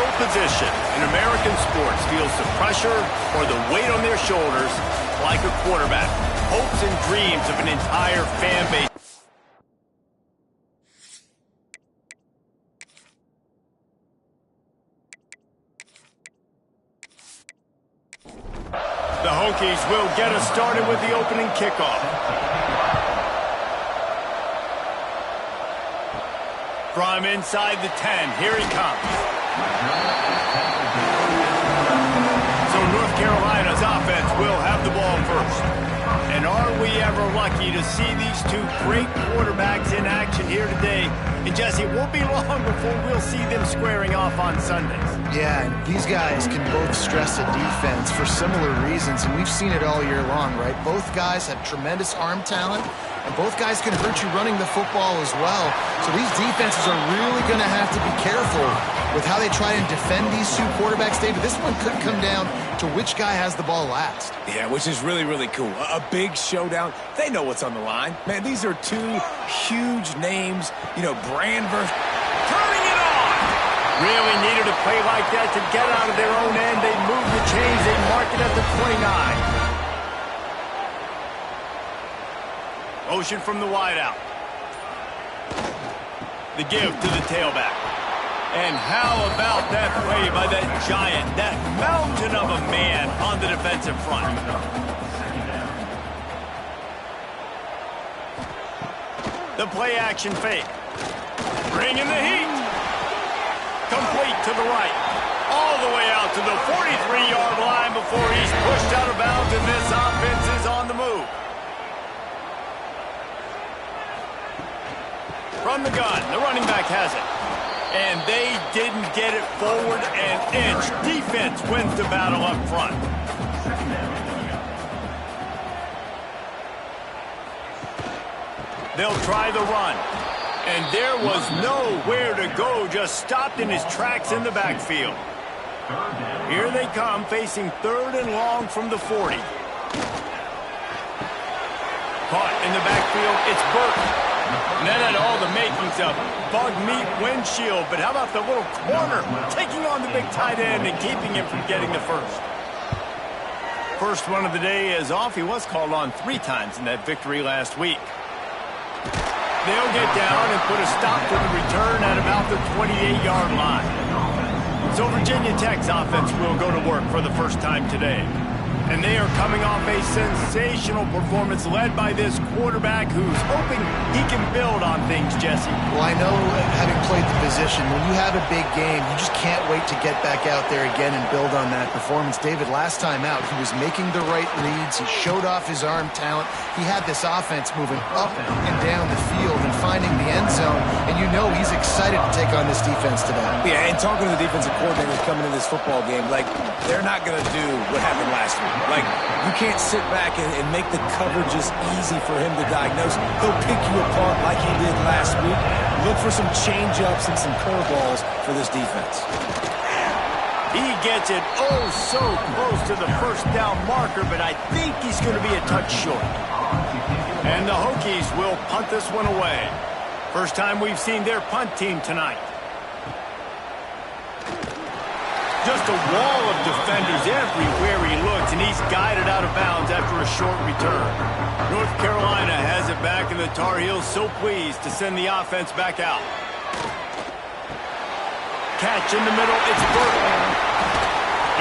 No position in American sports feels the pressure or the weight on their shoulders like a quarterback. Hopes and dreams of an entire fan base. The Hokies will get us started with the opening kickoff. From inside the 10, here he comes. So North Carolina's offense will have the ball first. And are we ever lucky to see these two great quarterbacks in action here today? And Jesse, it won't be long before we'll see them squaring off on Sundays. Yeah, and these guys can both stress a defense for similar reasons, and we've seen it all year long, right? Both guys have tremendous arm talent, and both guys can hurt you running the football as well. So these defenses are really going to have to be careful with how they try and defend these two quarterbacks, David. This one could come down to which guy has the ball last. Yeah, which is really, really cool. A big showdown. They know what's on the line. Man, these are two huge names. You know, Brand versus... Turning it on! Really needed a play like that to get out of their own end. They move the chains. They mark it at the 29. Motion from the wideout. The give to the tailback. And how about that play by that giant, that mountain of a man on the defensive front? The play action fake. Bringing the heat. Complete to the right. All the way out to the 43-yard line before he's pushed out of bounds, and this offense is on the move. From the gun, the running back has it. And they didn't get it forward an inch. Defense wins the battle up front. They'll try the run. And there was nowhere to go, just stopped in his tracks in the backfield. Here they come, facing 3rd and long from the 40. Caught in the backfield, it's Burke. And that had all the makings of bug meat windshield, but how about the little corner taking on the big tight end and keeping him from getting the first? First one of the day is off. He was called on 3 times in that victory last week. They'll get down and put a stop to the return at about the 28-yard line. So Virginia Tech's offense will go to work for the first time today. And they are coming off a sensational performance led by this quarterback who's hoping he can build on things, Jesse. Well, I know, having played the position, when you have a big game, you just can't wait to get back out there again and build on that performance. David, last time out, he was making the right reads. He showed off his arm talent. He had this offense moving up and down the field and finding the end zone. And you know he's excited to take on this defense today. Yeah, and talking to the defensive coordinators coming in this football game, like, they're not going to do what happened last week. Like, you can't sit back and make the coverages easy for him to diagnose. He'll pick you apart like he did last week. Look for some change-ups and some curveballs for this defense. He gets it oh so close to the first down marker, but I think he's going to be a touch short. And the Hokies will punt this one away. First time we've seen their punt team tonight. Just a wall of defenders everywhere he looks, and he's guided out of bounds after a short return. North Carolina has it back, and the Tar Heels so pleased to send the offense back out. Catch in the middle, it's Burton.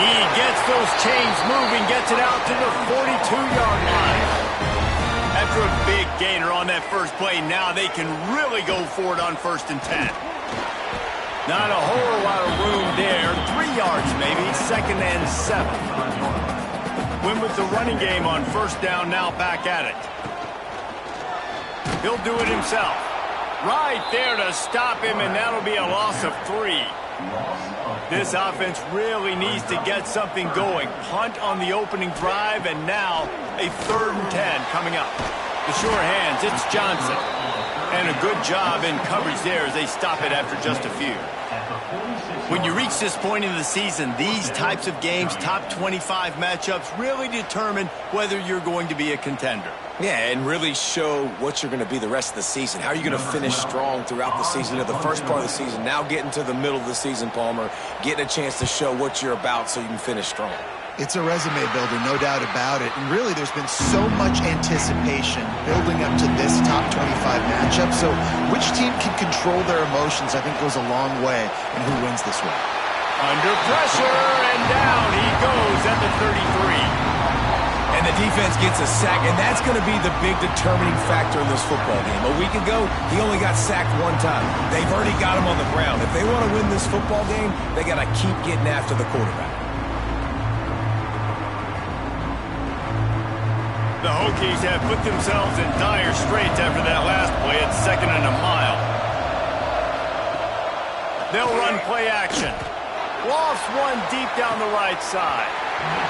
He gets those chains moving, gets it out to the 42-yard line. After a big gainer on that first play, now they can really go for it on 1st and 10. Not a whole lot of room there. 3 yards maybe. 2nd and 7. Win with the running game on 1st down, now back at it. He'll do it himself. Right there to stop him, and that'll be a loss of 3. This offense really needs to get something going. Punt on the opening drive, and now a 3rd and 10 coming up. The sure hands, it's Johnson. And a a good job in coverage there as they stop it after just a few. When you reach this point in the season, these types of games, top 25 matchups, really determine whether you're going to be a contender. Yeah, and really show what you're going to be the rest of the season. How are you going to finish strong throughout the season, the first part of the season, now getting to the middle of the season, Palmer, getting a chance to show what you're about so you can finish strong. It's a resume builder, no doubt about it. And really, there's been so much anticipation building up to this top 25 matchup. So which team can control their emotions, I think, goes a long way in who wins this one. Under pressure, and down he goes at the 33. And the defense gets a sack, and that's going to be the big determining factor in this football game. A week ago, he only got sacked one time. They've already got him on the ground. If they want to win this football game, they got to keep getting after the quarterback. The Hokies have put themselves in dire straits after that last play at 2nd and a mile. They'll run play action. Lofts one deep down the right side.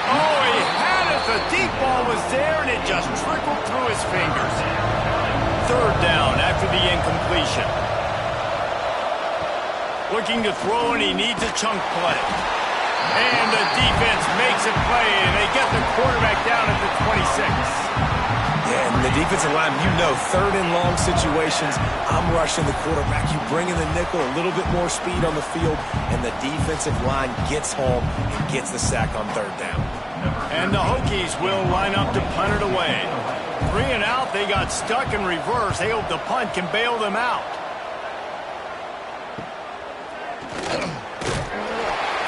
Oh, he had it. The deep ball was there, and it just trickled through his fingers. 3rd down after the incompletion. Looking to throw, and he needs a chunk play. And the defense makes a play, and they get the quarterback down at the 26. Yeah, and the defensive line, 3rd and long situations, I'm rushing the quarterback. You bring in the nickel, a little bit more speed on the field, and the defensive line gets home and gets the sack on 3rd down. And the Hokies will line up to punt it away. 3 and out, they got stuck in reverse. They hope the punt can bail them out.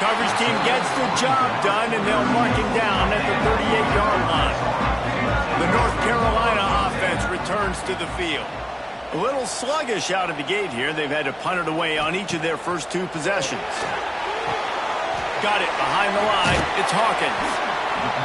Coverage team gets the job done, and they'll mark him down at the 38-yard line. The North Carolina offense returns to the field. A little sluggish out of the gate here. They've had to punt it away on each of their first 2 possessions. Got it behind the line. It's Hawkins.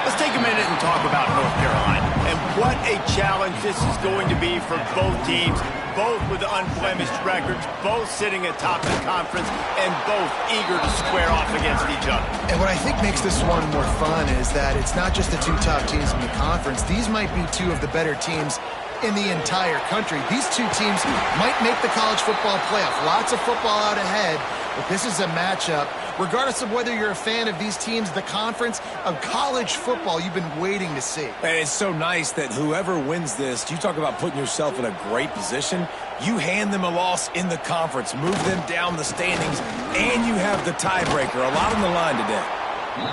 Let's take a minute and talk about North Carolina. And what a challenge this is going to be for both teams. Both with unblemished records, both sitting atop the conference, and both eager to square off against each other. And what I think makes this one more fun is that it's not just the 2 top teams in the conference. These might be 2 of the better teams in the entire country. These 2 teams might make the college football playoff. Lots of football out ahead, but this is a matchup, regardless of whether you're a fan of these teams, the conference of college football you've been waiting to see. And it's so nice that whoever wins this, you talk about putting yourself in a great position, you hand them a loss in the conference, move them down the standings, and you have the tiebreaker. A lot on the line today.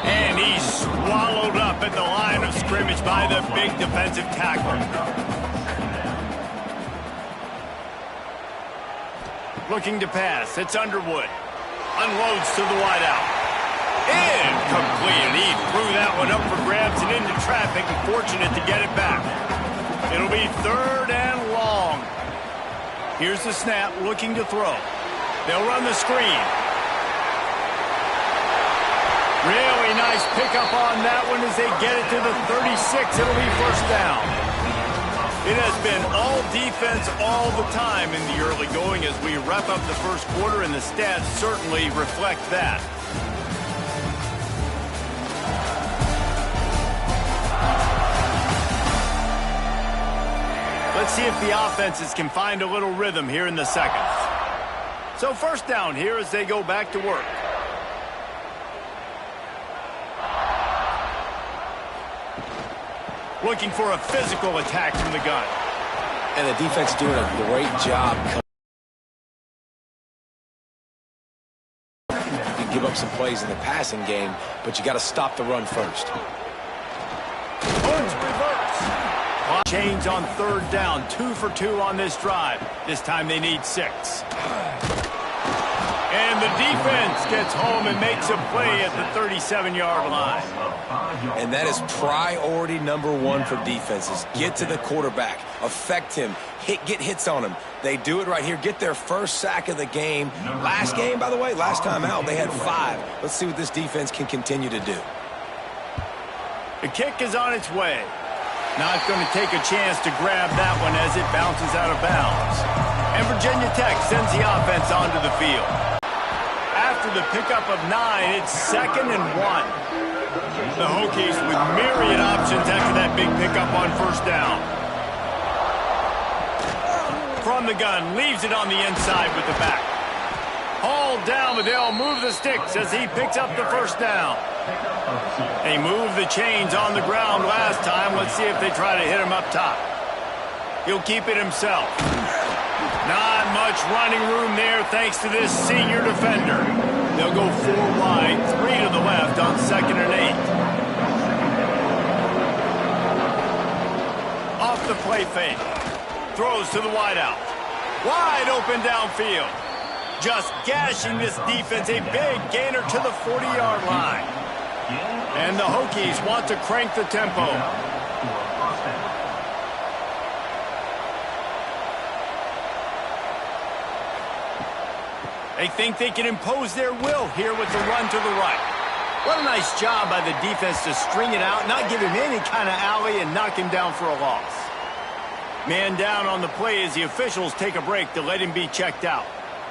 And he's swallowed up at the line of scrimmage by the big defensive tackle. Looking to pass. It's Underwood. Unloads to the wideout. Incomplete. He threw that one up for grabs and into traffic, and fortunate to get it back. It'll be 3rd and long. Here's the snap, looking to throw. They'll run the screen. Really nice pickup on that one as they get it to the 36. It'll be 1st down. It has been all defense all the time in the early going as we wrap up the first quarter, and the stats certainly reflect that. Let's see if the offenses can find a little rhythm here in the second. So 1st down here as they go back to work. Looking for a physical attack from the gun. And the defense doing a great job. You can give up some plays in the passing game, but you got to stop the run first. Reverse. Change on 3rd down. 2 for 2 on this drive. This time they need 6. And the defense gets home and makes a play at the 37-yard line. And that is priority number 1 for defenses. Get to the quarterback. Affect him. Get hits on him. They do it right here. Get their first sack of the game. Last game, by the way, last time out, they had 5. Let's see what this defense can continue to do. The kick is on its way. Not going to take a chance to grab that one as it bounces out of bounds. And Virginia Tech sends the offense onto the field. After the pickup of 9, it's 2nd and 1. The Hokies with myriad options after that big pickup on 1st down. From the gun, leaves it on the inside with the back. Hauled down, but they'll move the sticks as he picks up the first down. They moved the chains on the ground last time. Let's see if they try to hit him up top. He'll keep it himself. Not much running room there thanks to this senior defender. They'll go 4 wide, 3 to the left on 2nd and 8. Off the play fake. Throws to the wideout. Wide open downfield. Just gashing this defense. A big gainer to the 40-yard line. And the Hokies want to crank the tempo. They think they can impose their will here with the run to the right. What a nice job by the defense to string it out, not give him any kind of alley, and knock him down for a loss. Man down on the play as the officials take a break to let him be checked out.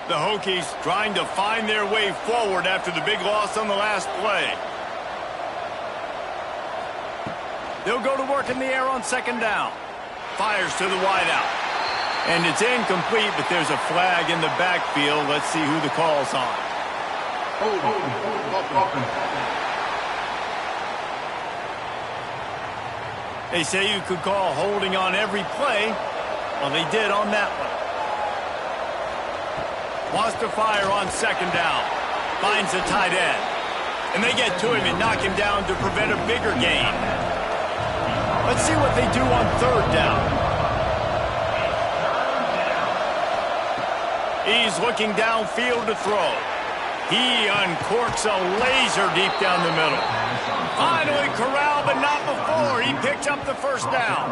The Hokies trying to find their way forward after the big loss on the last play. They'll go to work in the air on 2nd down. Fires to the wideout. And it's incomplete, but there's a flag in the backfield. Let's see who the call's on. They say you could call holding on every play. Well, they did on that one. Wants to fire on 2nd down. Finds the tight end. And they get to him and knock him down to prevent a bigger gain. Let's see what they do on 3rd down. He's looking downfield to throw. He uncorks a laser deep down the middle. Finally corralled, but not before. He picks up the first down.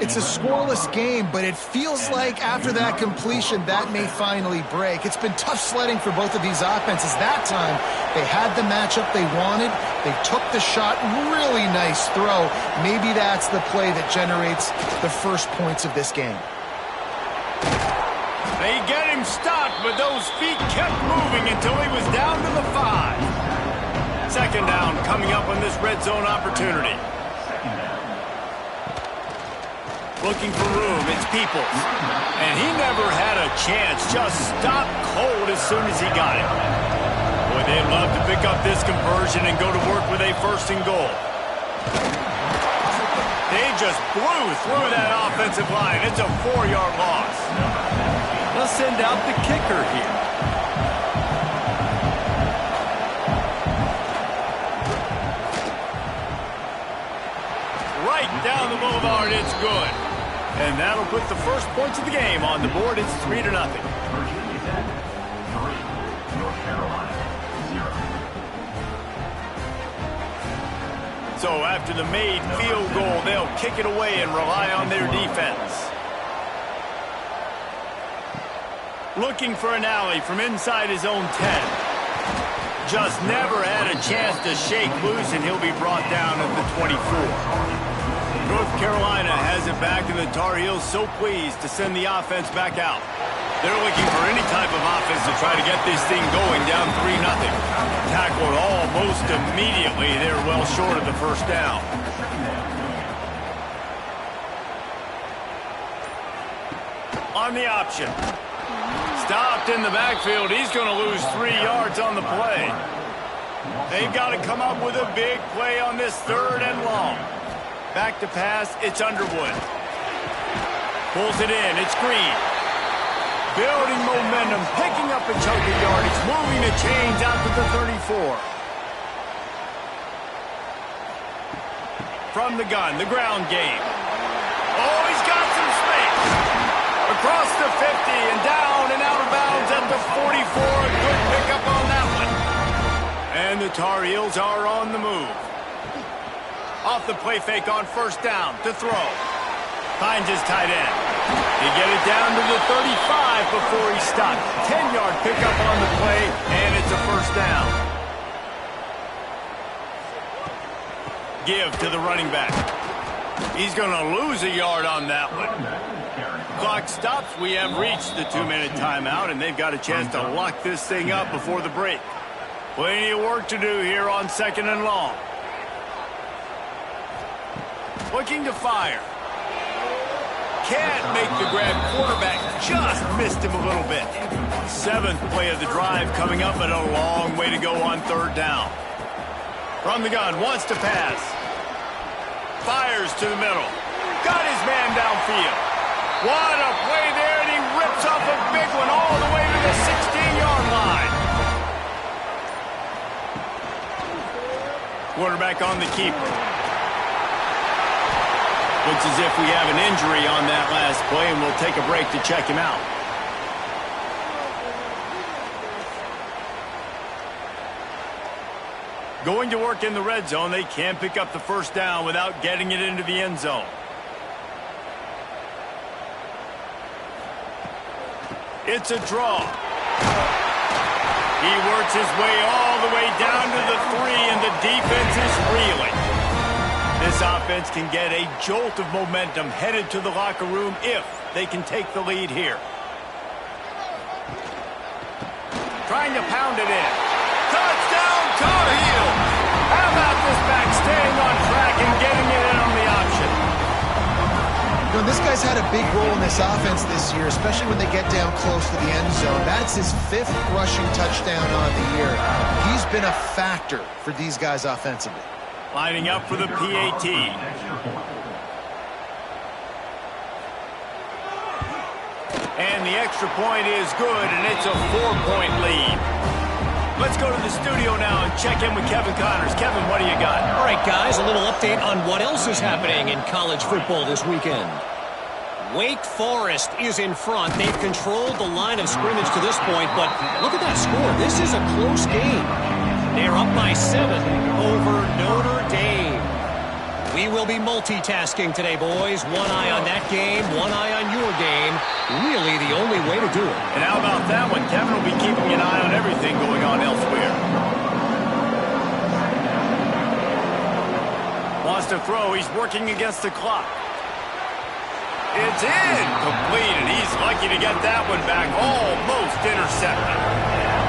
It's a scoreless game, but it feels like after that completion, that may finally break. It's been tough sledding for both of these offenses. That time, they had the matchup they wanted. They took the shot. Really nice throw. Maybe that's the play that generates the first points of this game. They get him stopped, but those feet kept moving until he was down to the 5. 2nd down coming up on this red zone opportunity. Looking for room, it's Peoples. And he never had a chance, just stopped cold as soon as he got it. Boy, they'd love to pick up this conversion and go to work with a 1st and goal. They just blew through that offensive line. It's a 4-yard loss. They'll send out the kicker here. Right down the boulevard, it's good. And that'll put the first points of the game on the board. It's 3-0. Virginia Tech 3, North Carolina 0. So after the made field goal, they'll kick it away and rely on their defense. Looking for an alley from inside his own 10. Just never had a chance to shake loose, and he'll be brought down at the 24. North Carolina has it back, and the Tar Heels so pleased to send the offense back out. They're looking for any type of offense to try to get this thing going, down 3-0. Tackled almost immediately. They're well short of the first down. On the option. Stopped in the backfield. He's going to lose 3 yards on the play. They've got to come up with a big play on this 3rd and long. Back to pass. It's Underwood. Pulls it in. It's Green. Building momentum. Picking up a chunk of yardage. Moving the chains out to the 34. From the gun. The ground game. Oh, he's got some space. Across the 50 and down and out of bounds at the 44. Good pickup on that one. And the Tar Heels are on the move. Off the play fake on 1st down to throw. Finds his tight end. They get it down to the 35 before he stopped. 10-yard pickup on the play, and it's a 1st down. Give to the running back. He's going to lose a yard on that one. Clock stops. We have reached the 2-minute timeout, and they've got a chance to lock this thing up before the break. Plenty of work to do here on 2nd and long. Looking to fire. can't make the grab. Quarterback just missed him a little bit. 7th play of the drive coming up, but a long way to go on 3rd down. From the gun, wants to pass. Fires to the middle. Got his man downfield. What a play there, and he rips off a big one all the way to the 16-yard line. Quarterback on the keeper. Looks as if we have an injury on that last play, and we'll take a break to check him out. Going to work in the red zone, they can't pick up the 1st down without getting it into the end zone. It's a draw. He works his way all the way down to the 3, and the defense is reeling. This offense can get a jolt of momentum headed to the locker room if they can take the lead here. Trying to pound it in. Touchdown, Tar Heels! How about this back staying on track and getting it in on the option? You know, this guy's had a big role in this offense this year, especially when they get down close to the end zone. That's his 5th rushing touchdown on the year. He's been a factor for these guys offensively. Lining up for the PAT. And the extra point is good, and it's a 4-point lead. Let's go to the studio now and check in with Kevin Connors. Kevin, what do you got? All right, guys, a little update on what else is happening in college football this weekend. Wake Forest is in front. They've controlled the line of scrimmage to this point, but look at that score. This is a close game. They're up by 7 over Notre Dame. We will be multitasking today, boys. One eye on that game, one eye on your game. Really the only way to do it. And how about that one? Kevin will be keeping an eye on everything going on elsewhere. Wants to throw. He's working against the clock. It's in. Complete, and he's lucky to get that one back. Almost intercepted.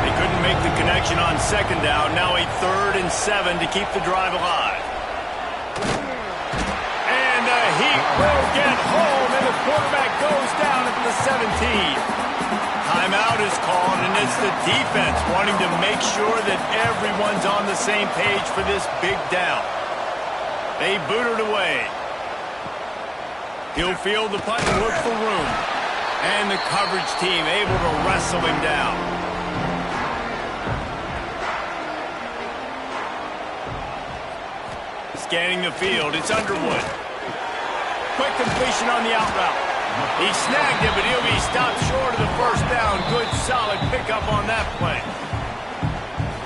They couldn't make the connection on 2nd down. Now a 3rd and 7 to keep the drive alive. He will get home, and the quarterback goes down at the 17. Timeout is called, and it's the defense wanting to make sure that everyone's on the same page for this big down. They boot it away. He'll field the punt and look for room. And the coverage team able to wrestle him down. Scanning the field, it's Underwood. Quick completion on the out route. He snagged it, but he'll be stopped short of the 1st down. Good, solid pickup on that play.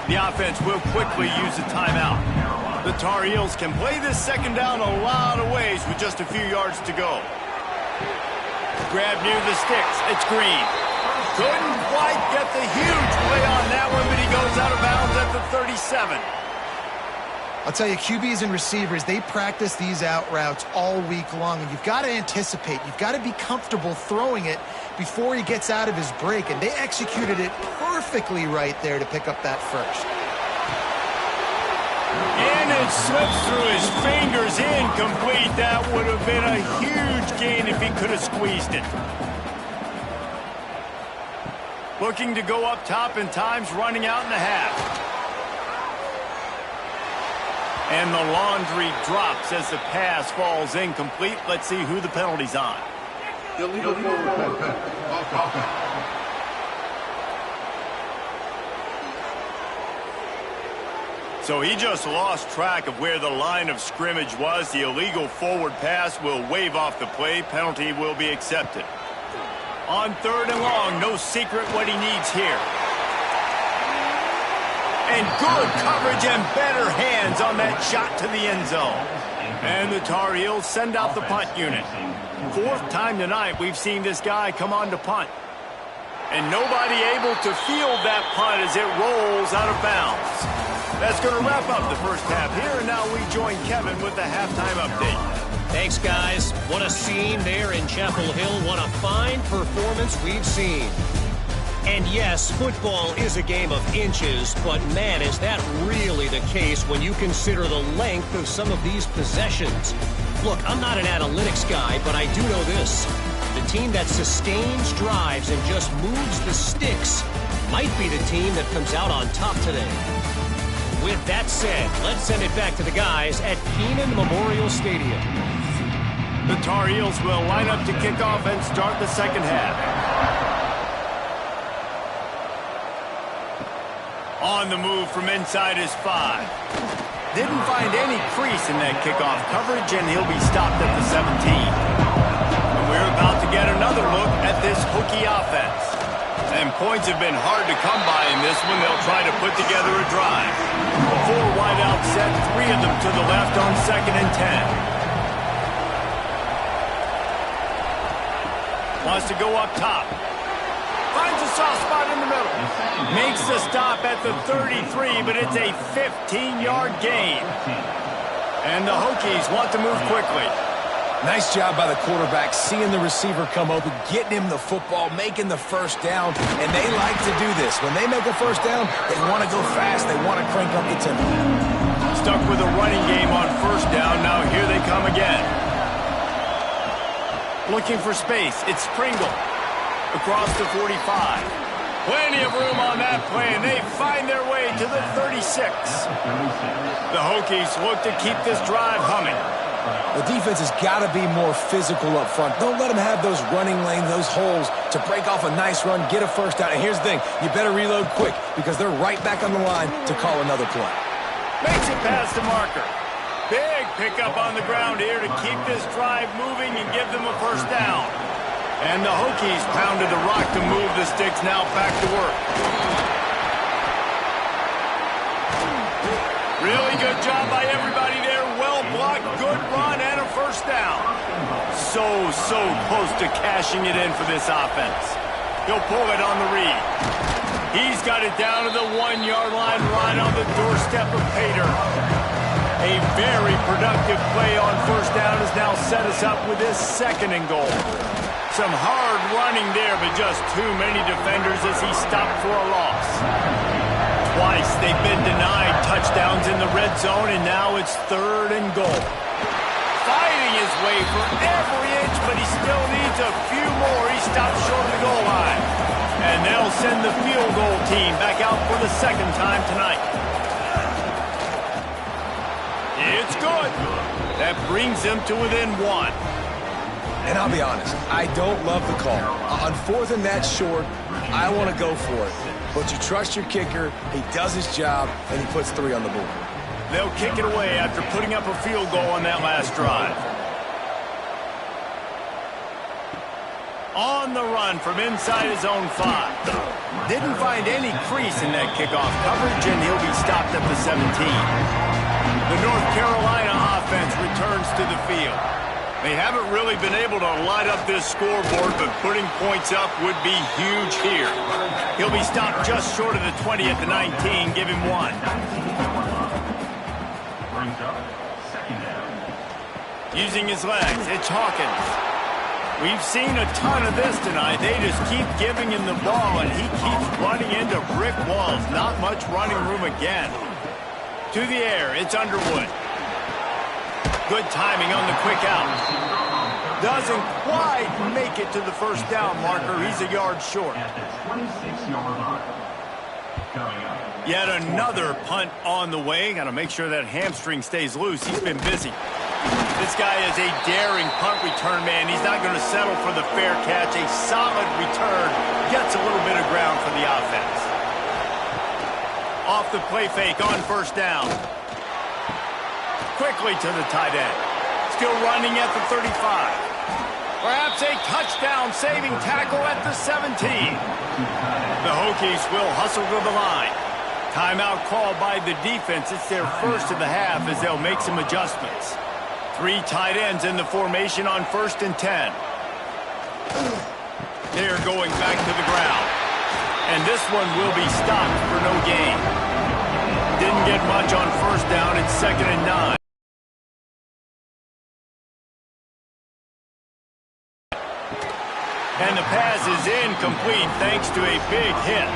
The offense will quickly use a timeout. The Tar Heels can play this 2nd down a lot of ways with just a few yards to go. Grab near the sticks. It's Green. Couldn't quite get the huge play on that one, but he goes out of bounds at the 37. I'll tell you, QBs and receivers, they practice these out routes all week long, and you've got to anticipate. You've got to be comfortable throwing it before he gets out of his break, and they executed it perfectly right there to pick up that 1st. And it slips through his fingers, incomplete. That would have been a huge gain if he could have squeezed it. Looking to go up top, and time's running out in the half. And the laundry drops as the pass falls incomplete. Let's see who the penalty's on. Illegal forward pass. So he just lost track of where the line of scrimmage was. The illegal forward pass will wave off the play. Penalty will be accepted. On 3rd and long, no secret what he needs here. And good coverage and better hands on that shot to the end zone. And the Tar Heels send out the punt unit. 4th time tonight we've seen this guy come on to punt. And nobody able to field that punt as it rolls out of bounds. That's going to wrap up the 1st half here, and now we join Kevin with the halftime update. Thanks, guys. What a scene there in Chapel Hill. What a fine performance we've seen. And yes, football is a game of inches, but man, is that really the case when you consider the length of some of these possessions. Look, I'm not an analytics guy, but I do know this. The team that sustains drives and just moves the sticks might be the team that comes out on top today. With that said, let's send it back to the guys at Kenan Memorial Stadium. The Tar Heels will line up to kick off and start the second half. On the move from inside his 5. Didn't find any crease in that kickoff coverage, and he'll be stopped at the 17. And we're about to get another look at this Hokie offense. And points have been hard to come by in this one. They'll try to put together a drive. 4 wide out set, 3 of them to the left on 2nd and 10. Wants to go up top. Finds a soft spot in the middle. Makes the stop at the 33, but it's a 15-yard gain. And the Hokies want to move quickly. Nice job by the quarterback, seeing the receiver come open, getting him the football, making the first down, and they like to do this. When they make a first down, they want to go fast, they want to crank up the tempo. Stuck with a running game on first down, now here they come again. Looking for space, it's Pringle. Across the 45. Plenty of room on that play, and they find their way to the 36. The Hokies look to keep this drive humming. The defense has got to be more physical up front. Don't let them have those running lanes, those holes to break off a nice run, get a first down. And here's the thing, you better reload quick because they're right back on the line to call another play. Makes it past the marker. Big pickup on the ground here to keep this drive moving and give them a first down. And the Hokies pounded the rock to move the sticks, now back to work. Really good job by everybody there. Well blocked, good run, and a first down. So close to cashing it in for this offense. He'll pull it on the read. He's got it down to the 1-yard line, right on the doorstep of Pater. A very productive play on first down has now set us up with this 2nd and goal. Some hard running there, but just too many defenders as he stopped for a loss. Twice they've been denied touchdowns in the red zone, and now it's 3rd and goal. Fighting his way for every inch, but he still needs a few more. He stops short of the goal line. And they'll send the field goal team back out for the 2nd time tonight. It's good. That brings them to within 1. And I'll be honest, I don't love the call. On 4th and that short, I want to go for it. But you trust your kicker, he does his job, and he puts 3 on the board. They'll kick it away after putting up a field goal on that last drive. On the run from inside his own 5. Didn't find any crease in that kickoff coverage, and he'll be stopped at the 17. The North Carolina offense returns to the field. They haven't really been able to light up this scoreboard, but putting points up would be huge here. He'll be stopped just short of the 20 at the 19. Give him 1. Using his legs, it's Hawkins. We've seen a ton of this tonight. They just keep giving him the ball, and he keeps running into brick walls. Not much running room again. To the air, it's Underwood. Good timing on the quick out. Doesn't quite make it to the first down marker. He's a yard short. Yet another punt on the way. Got to make sure that hamstring stays loose. He's been busy. This guy is a daring punt return man. He's not going to settle for the fair catch. A solid return. Gets a little bit of ground for the offense. Off the play fake on first down. Quickly to the tight end. Still running at the 35. Perhaps a touchdown-saving tackle at the 17. The Hokies will hustle to the line. Timeout called by the defense. It's their first of the half as they'll make some adjustments. 3 tight ends in the formation on 1st and 10. They're going back to the ground. And this one will be stopped for no gain. Didn't get much on first down. It's 2nd and 9. And the pass is incomplete thanks to a big hit.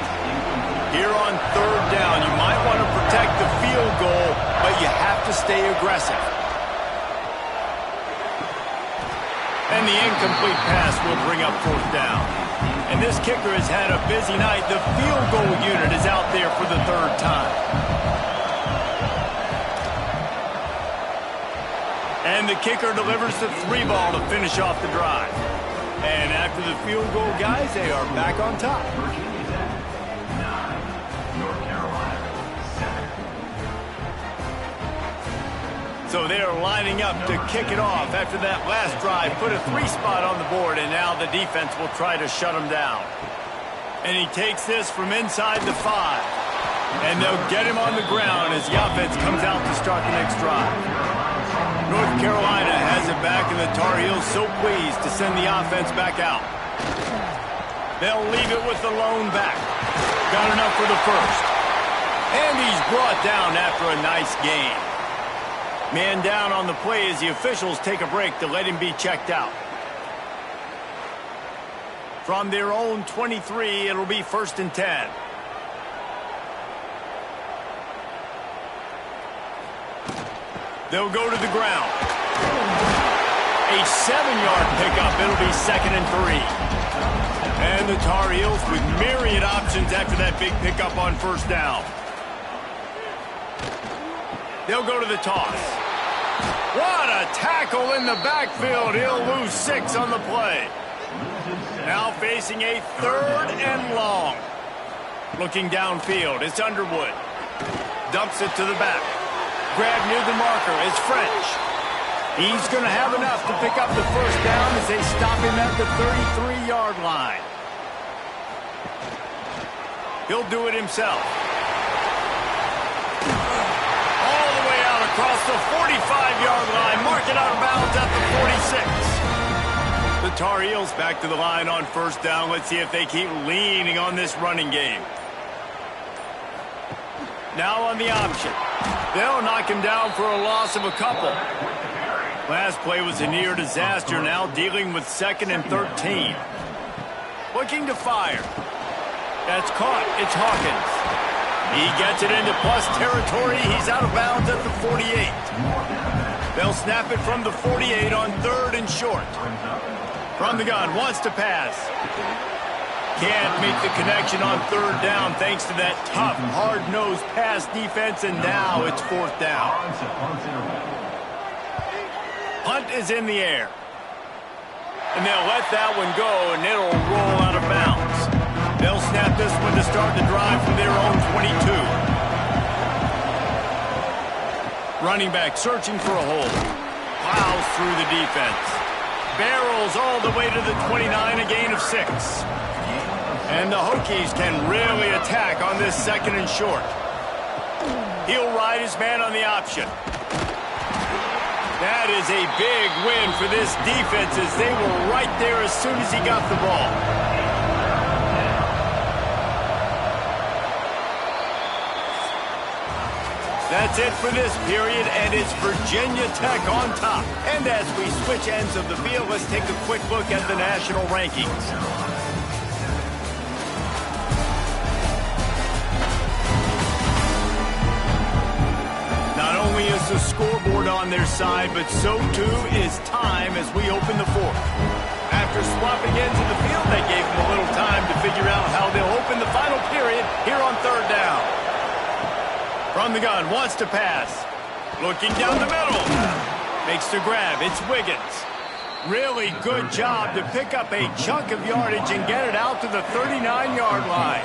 Here on 3rd down, you might want to protect the field goal, but you have to stay aggressive. And the incomplete pass will bring up fourth down. And this kicker has had a busy night. The field goal unit is out there for the third time. And the kicker delivers the 3-ball to finish off the drive. And after the field goal, guys, they are back on top. So they are lining up to kick it off after that last drive. Put a 3-spot on the board, and now the defense will try to shut him down. And he takes this from inside the 5. And they'll get him on the ground as the offense comes out to start the next drive. North Carolina has it back, and the Tar Heels so pleased to send the offense back out. They'll leave it with the lone back. Got enough for the first. And he's brought down after a nice gain. Man down on the play as the officials take a break to let him be checked out. From their own 23, it'll be 1st and 10. They'll go to the ground. A 7-yard pickup. It'll be 2nd and 3. And the Tar Heels with myriad options after that big pickup on first down. They'll go to the toss. What a tackle in the backfield. He'll lose 6 on the play. Now facing a 3rd and long. Looking downfield, it's Underwood. Dumps it to the back. Grab near the marker, it's French. He's going to have enough to pick up the first down as they stop him at the 33-yard line. He'll do it himself. Across the 45-yard line, mark it out of bounds at the 46. The Tar Heels back to the line on first down. Let's see if they keep leaning on this running game. Now on the option. They'll knock him down for a loss of a couple. Last play was a near disaster, now dealing with 2nd and 13. Looking to fire. That's caught. It's Hawkins. He gets it into plus territory. He's out of bounds at the 48. They'll snap it from the 48 on 3rd and short. From the gun, wants to pass. Can't make the connection on 3rd down thanks to that tough, hard-nosed pass defense, and now it's 4th down. Punt is in the air. And they'll let that one go, and it'll roll out of bounds. They'll snap this one to start the drive from their own 22. Running back searching for a hole. Plows through the defense. Barrels all the way to the 29, a gain of 6. And the Hokies can really attack on this 2nd and short. He'll ride his man on the option. That is a big win for this defense as they were right there as soon as he got the ball. That's it for this period, and it's Virginia Tech on top. And as we switch ends of the field, let's take a quick look at the national rankings. Not only is the scoreboard on their side, but so too is time as we open the 4th. After swapping ends of the field, that gave them a little time to figure out how they'll open the final period here on 3rd down. From the gun, wants to pass. Looking down the middle. Makes the grab. It's Wiggins. Really good job to pick up a chunk of yardage and get it out to the 39-yard line.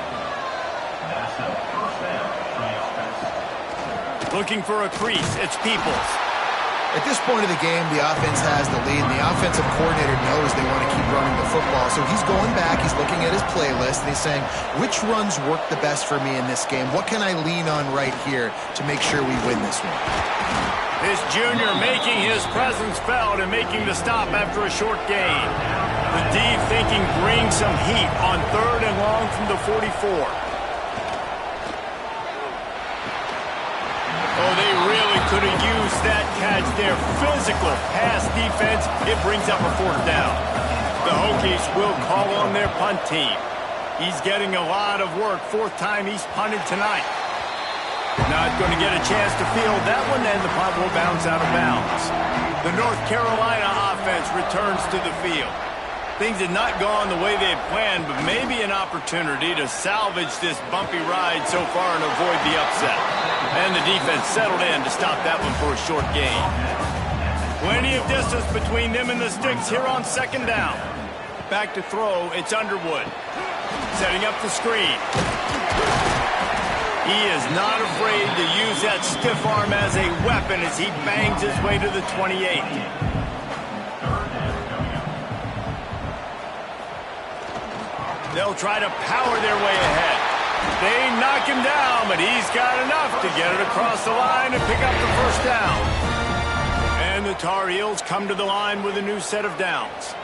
Looking for a crease. It's Peoples. At this point of the game, the offense has the lead, and the offensive coordinator knows they want to keep running the football. So he's going back, he's looking at his playlist, and he's saying, which runs work the best for me in this game? What can I lean on right here to make sure we win this one? This junior making his presence felt and making the stop after a short gain. The D thinking bring some heat on 3rd and long from the 44. Oh, they really could have used that catch there. Physical pass defense. It brings up a 4th down. The Hokies will call on their punt team. He's getting a lot of work. 4th time he's punted tonight. Not going to get a chance to field that one, and the punt will bounce out of bounds. The North Carolina offense offense returns to the field. Things had not gone the way they had planned, but maybe an opportunity to salvage this bumpy ride so far and avoid the upset. And the defense settled in to stop that one for a short gain. Plenty of distance between them and the sticks here on second down. Back to throw, it's Underwood. Setting up the screen. He is not afraid to use that stiff arm as a weapon as he bangs his way to the 28. They'll try to power their way ahead. They knock him down, but he's got enough to get it across the line and pick up the first down. And the Tar Heels come to the line with a new set of downs.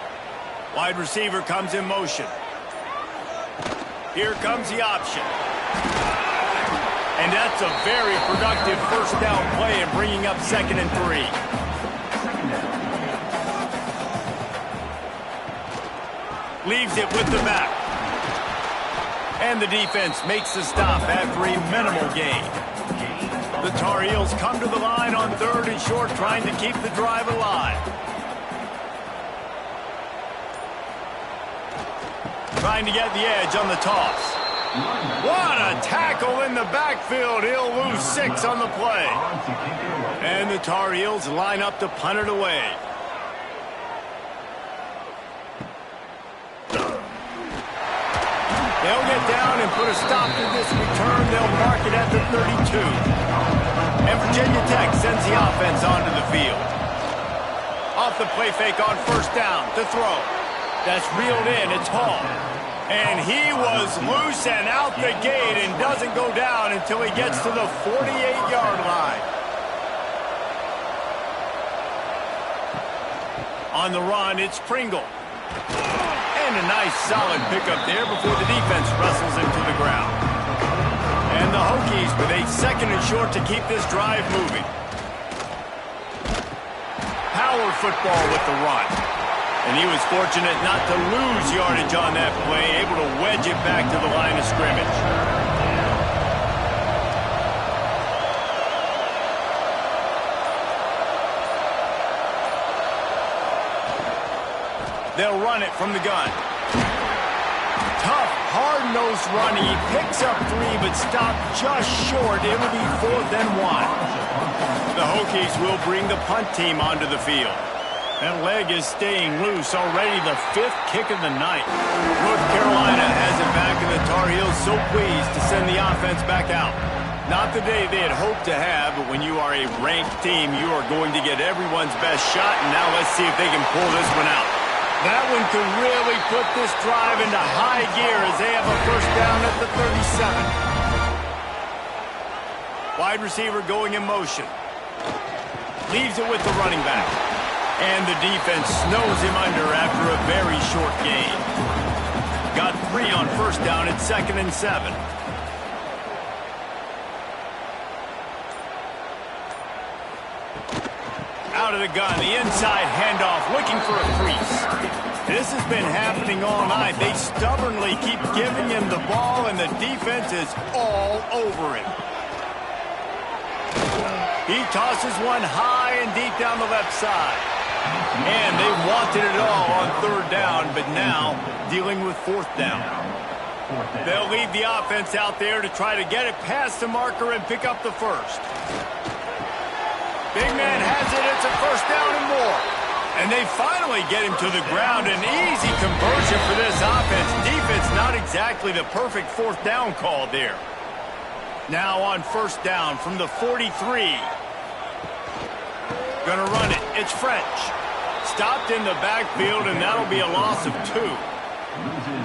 Wide receiver comes in motion. Here comes the option. And that's a very productive first down play and bringing up 2nd and 3. Leaves it with the back. And the defense makes the stop after a minimal gain. The Tar Heels come to the line on 3rd and short, trying to keep the drive alive. Trying to get the edge on the toss. What a tackle in the backfield. He'll lose 6 on the play. And the Tar Heels line up to punt it away. They'll get down and put a stop to this return. They'll mark it at the 32. And Virginia Tech sends the offense onto the field. Off the play fake on first down to throw. That's reeled in. It's Hall. And he was loose and out the gate and doesn't go down until he gets to the 48-yard line. On the run, it's Pringle. And a nice solid pickup there before the defense wrestles him to the ground. And the Hokies with a 2nd and short to keep this drive moving. Power football with the run. And he was fortunate not to lose yardage on that play, able to wedge it back to the line of scrimmage. They'll run it from the gun. Tough, hard-nosed running. He picks up 3, but stopped just short. It will be 4th and 1. The Hokies will bring the punt team onto the field. That leg is staying loose. Already the 5th kick of the night. North Carolina has it back, and the Tar Heels so pleased to send the offense back out. Not the day they had hoped to have, but when you are a ranked team, you are going to get everyone's best shot, and now let's see if they can pull this one out. That one could really put this drive into high gear as they have a first down at the 37. Wide receiver going in motion. Leaves it with the running back. And the defense snows him under after a very short gain. Got 3 on first down at 2nd and 7. Out of the gun, the inside handoff, looking for a crease. This has been happening all night. They stubbornly keep giving him the ball, and the defense is all over him. He tosses one high and deep down the left side. And they wanted it all on 3rd down, but now dealing with 4th down. They'll leave the offense out there to try to get it past the marker and pick up the first. Big man has it. It's a first down and more. And they finally get him to the ground. An easy conversion for this offense. Defense not exactly the perfect 4th down call there. Now on first down from the 43. Gonna run it. It's French. Stopped in the backfield, and that'll be a loss of 2.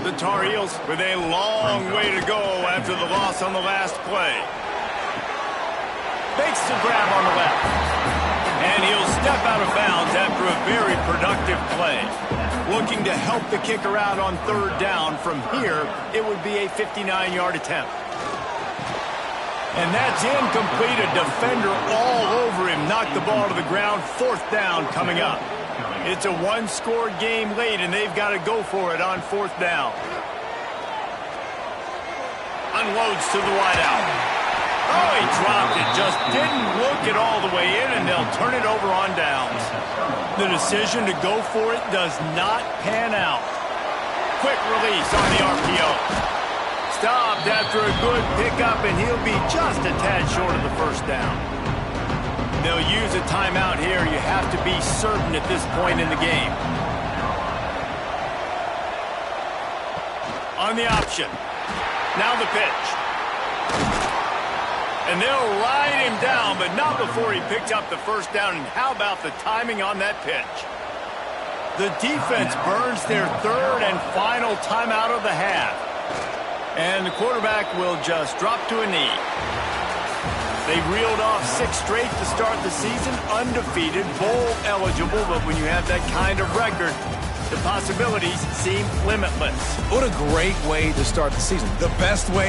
The Tar Heels with a long way to go after the loss on the last play. Makes the grab on the left. And he'll step out of bounds after a very productive play. Looking to help the kicker out on 3rd down. From here, it would be a 59-yard attempt. And that's incomplete. A defender all over him. Knocked the ball to the ground. 4th down coming up. It's a 1-score game late, and they've got to go for it on 4th down. Unloads to the wideout. Oh, he dropped it. Just didn't look it all the way in, and they'll turn it over on downs. The decision to go for it does not pan out. Quick release on the RPO. Stopped after a good pickup, and he'll be just a tad short of the first down. They'll use a timeout here. You have to be certain at this point in the game. On the option. Now the pitch. And they'll ride him down, but not before he picks up the first down. And how about the timing on that pitch? The defense burns their third and final timeout of the half. And the quarterback will just drop to a knee. They reeled off 6 straight to start the season, undefeated, bowl eligible, but when you have that kind of record, the possibilities seem limitless. What a great way to start the season. The best way